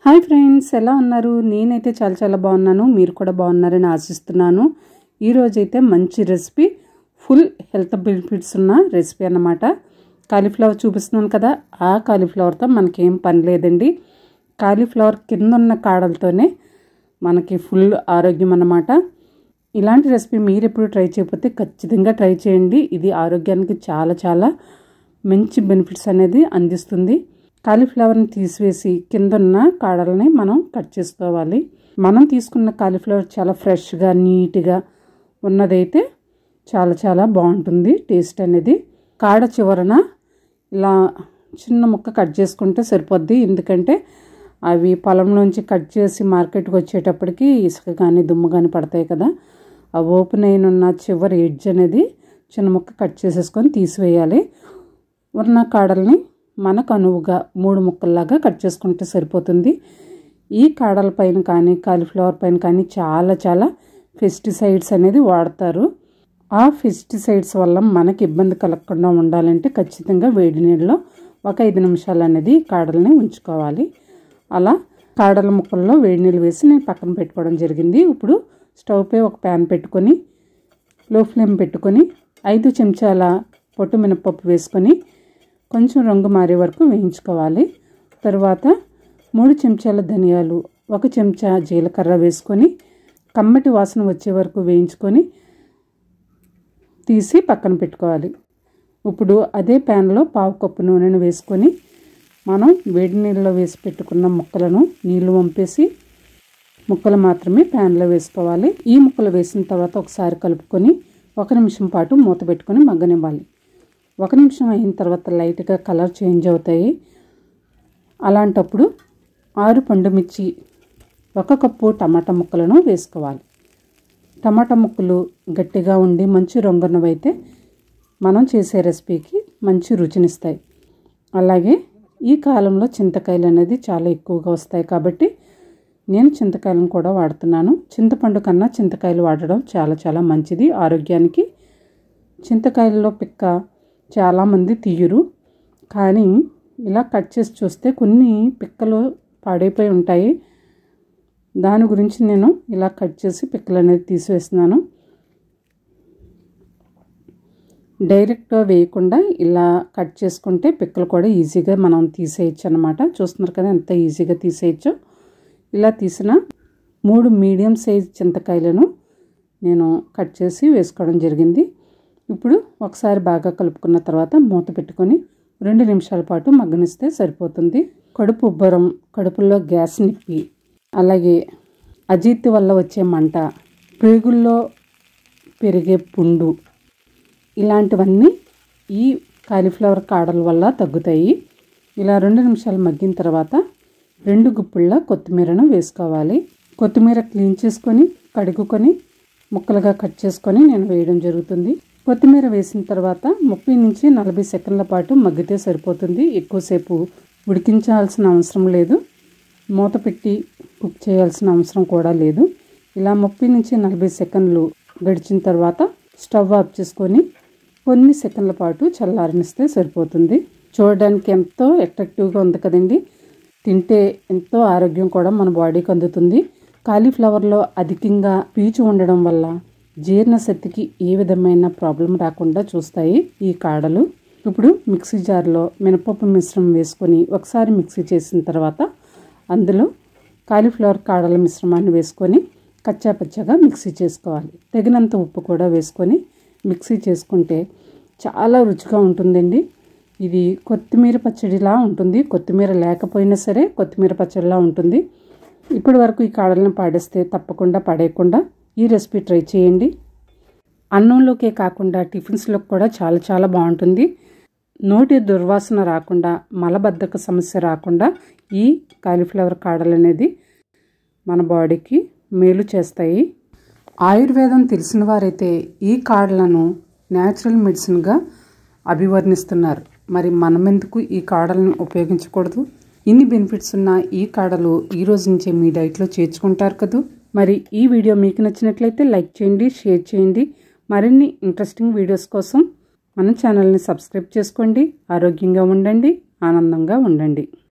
Hi friends, ఎలా ఉన్నారు? నేనైతే చాలా బాగున్నాను. మీరు కూడా బాగున్నారని ఆశిస్తున్నాను. ఈరోజైతే మంచి రెసిపీ, ఫుల్ హెల్త్ బెనిఫిట్స్ ఉన్న రెసిపీ అన్నమాట. కాలీఫ్లవర్ చూపిస్తున్నాను కదా, ఆ కాలీఫ్లవర్తో మనకేం పని లేదండి. కాలీఫ్లవర్ కింద ఉన్న కాడలతోనే మనకి ఫుల్ ఆరోగ్యం అన్నమాట. ఇలాంటి రెసిపీ మీరు ఎప్పుడు ట్రై చేయకపోతే ఖచ్చితంగా ట్రై చేయండి. ఇది ఆరోగ్యానికి చాలా మంచి బెనిఫిట్స్ అనేది అందిస్తుంది. కాలీఫ్లవర్ని తీసివేసి కిందన్న కాడల్ని మనం కట్ చేసుకోవాలి. మనం తీసుకున్న కాలీఫ్లవర్ చాలా ఫ్రెష్గా నీట్గా ఉన్నదైతే చాలా బాగుంటుంది టేస్ట్ అనేది. కాడ చివరన ఇలా చిన్న ముక్క కట్ చేసుకుంటే సరిపోద్ది. ఎందుకంటే అవి పొలంలోంచి కట్ చేసి మార్కెట్కి వచ్చేటప్పటికి ఇసుక కానీ దుమ్ము కానీ పడతాయి కదా. ఆ ఓపెన్ అయిన చివరి ఎడ్జ్ అనేది చిన్న ముక్క కట్ చేసేసుకొని తీసివేయాలి. ఉన్న కాడల్ని మనకు అనువుగా 3 ముక్కల్లాగా కట్ చేసుకుంటే సరిపోతుంది. ఈ కాడల పైన కానీ కాలీఫ్లవర్ పైన కానీ చాలా పెస్టిసైడ్స్ అనేది వాడతారు. ఆ పెస్టిసైడ్స్ వల్ల మనకి ఇబ్బంది కలగకుండా ఉండాలంటే ఖచ్చితంగా వేడి నీళ్ళలో ఒక 5 నిమిషాలు అనేది కాడల్ని ఉంచుకోవాలి. అలా కాడల ముక్కల్లో వేడి నీళ్ళు వేసి నేను పక్కన పెట్టుకోవడం జరిగింది. ఇప్పుడు స్టవ్ పై ఒక ప్యాన్ పెట్టుకొని లో ఫ్లేమ్ పెట్టుకొని 5 చెంచాల పొట్టు మినపప్పు వేసుకొని కొంచెం రంగు మారే వరకు వేయించుకోవాలి. తర్వాత 3 చెంచాల ధనియాలు, 1 చెంచా జీలకర్ర వేసుకొని కమ్మటి వాసన వచ్చే వరకు వేయించుకొని తీసి పక్కన పెట్టుకోవాలి. ఇప్పుడు అదే ప్యాన్లో 1/2 కప్పు నూనెను వేసుకొని మనం వేడి నీళ్ళలో వేసి పెట్టుకున్న ముక్కలను నీళ్లు వంపేసి ముక్కలు మాత్రమే ప్యాన్లో వేసుకోవాలి. ఈ ముక్కలు వేసిన తర్వాత ఒకసారి కలుపుకొని 1 నిమిషం పాటు మూత పెట్టుకొని మగ్గనివ్వాలి. 1 నిమిషం అయిన తర్వాత లైట్గా కలర్ చేంజ్ అవుతాయి. అలాంటప్పుడు 6 పండుమిర్చి, 1 కప్పు టమాటా ముక్కలను వేసుకోవాలి. టమాటా ముక్కలు గట్టిగా ఉండి మంచి రంగున్నవైతే మనం చేసే రెసిపీకి మంచి రుచినిస్తాయి. అలాగే ఈ కాలంలో చింతకాయలు అనేది చాలా ఎక్కువగా వస్తాయి కాబట్టి నేను చింతకాయలను కూడా వాడుతున్నాను. చింతపండు కన్నా చింతకాయలు వాడడం చాలా మంచిది ఆరోగ్యానికి. చింతకాయల్లో పిక్క చాలామంది తీయరు, కానీ ఇలా కట్ చేసి చూస్తే కొన్ని పిక్కలు పాడైపోయి ఉంటాయి. దాని గురించి నేను ఇలా కట్ చేసి పిక్కలు అనేది తీసివేస్తున్నాను. డైరెక్ట్గా వేయకుండా ఇలా కట్ చేసుకుంటే పిక్కలు కూడా ఈజీగా మనం తీసేయచ్చు అన్నమాట. చూస్తున్నారు కదా ఎంత ఈజీగా తీసేయచ్చో. ఇలా తీసిన 3 మీడియం సైజ్ చింతకాయలను నేను కట్ చేసి వేసుకోవడం జరిగింది. ఇప్పుడు ఒకసారి బాగా కలుపుకున్న తర్వాత మూత పెట్టుకొని 2 నిమిషాల పాటు మగ్గనిస్తే సరిపోతుంది. కడుపు ఉబ్బరం, కడుపులో గ్యాస్ నిప్పి, అలాగే అజీర్తి వల్ల వచ్చే మంట, పేగుల్లో పెరిగే పుండు, ఇలాంటివన్నీ ఈ కాలీఫ్లవర్ కాడల వల్ల తగ్గుతాయి. ఇలా 2 నిమిషాలు మగ్గిన తర్వాత 2 గుప్పిళ్ళ కొత్తిమీరను వేసుకోవాలి. కొత్తిమీర క్లీన్ చేసుకొని కడుగుకొని ముక్కలుగా కట్ చేసుకొని నేను వేయడం జరుగుతుంది. కొత్తిమీర వేసిన తర్వాత 30 నుంచి 40 సెకండ్ల పాటు మగ్గితే సరిపోతుంది. ఎక్కువసేపు ఉడికించాల్సిన అవసరం లేదు, మూత పెట్టి కుక్ చేయాల్సిన అవసరం కూడా లేదు. ఇలా 30 నుంచి 40 సెకండ్లు గడిచిన తర్వాత స్టవ్ ఆఫ్ చేసుకొని కొన్ని సెకండ్ల పాటు చల్లారనిస్తే సరిపోతుంది. చూడడానికి ఎంతో అట్రాక్టివ్గా ఉంది కదండి. తింటే ఎంతో ఆరోగ్యం కూడా మన బాడీకి అందుతుంది. కాలీఫ్లవర్లో అధికంగా పీచు ఉండడం వల్ల జీర్ణశక్తికి ఏ విధమైన ప్రాబ్లం రాకుండా చూస్తాయి ఈ కాడలు. ఇప్పుడు మిక్సీ జార్లో మినపప్పు మిశ్రమం వేసుకొని ఒకసారి మిక్సీ చేసిన తర్వాత అందులో కాలీఫ్లవర్ కాడల మిశ్రమాన్ని వేసుకొని కచ్చాపచ్చాగా మిక్సీ చేసుకోవాలి. తగినంత ఉప్పు కూడా వేసుకొని మిక్సీ చేసుకుంటే చాలా రుచిగా ఉంటుందండి. ఇది కొత్తిమీర పచ్చడిలా ఉంటుంది. కొత్తిమీర లేకపోయినా సరే కొత్తిమీర పచ్చడిలా ఉంటుంది. ఇప్పటి వరకు ఈ కాడలను పాడేస్తే తప్పకుండా పడేయకుండా ఈ రెసిపీ ట్రై చేయండి. అన్నంలోకే కాకుండా టిఫిన్స్లోకి కూడా చాలా బాగుంటుంది. నోటి దుర్వాసన రాకుండా, మలబద్ధక సమస్య రాకుండా ఈ కాలీఫ్లవర్ కాడలు అనేది మన బాడీకి మేలు చేస్తాయి. ఆయుర్వేదం తెలిసిన వారైతే ఈ కాడలను న్యాచురల్ మెడిసిన్గా అభివర్ణిస్తున్నారు. మరి మనం ఎందుకు ఈ కాడలను ఉపయోగించకూడదు? ఇన్ని బెనిఫిట్స్ ఉన్న ఈ కాడలు ఈ రోజు నుంచే మీ డైట్లో చేర్చుకుంటారు కదా. మరి ఈ వీడియో మీకు నచ్చినట్లయితే లైక్ చేయండి, షేర్ చేయండి. మరిన్ని ఇంట్రెస్టింగ్ వీడియోస్ కోసం మన ఛానల్ని సబ్స్క్రైబ్ చేసుకోండి. ఆరోగ్యంగా ఉండండి, ఆనందంగా ఉండండి.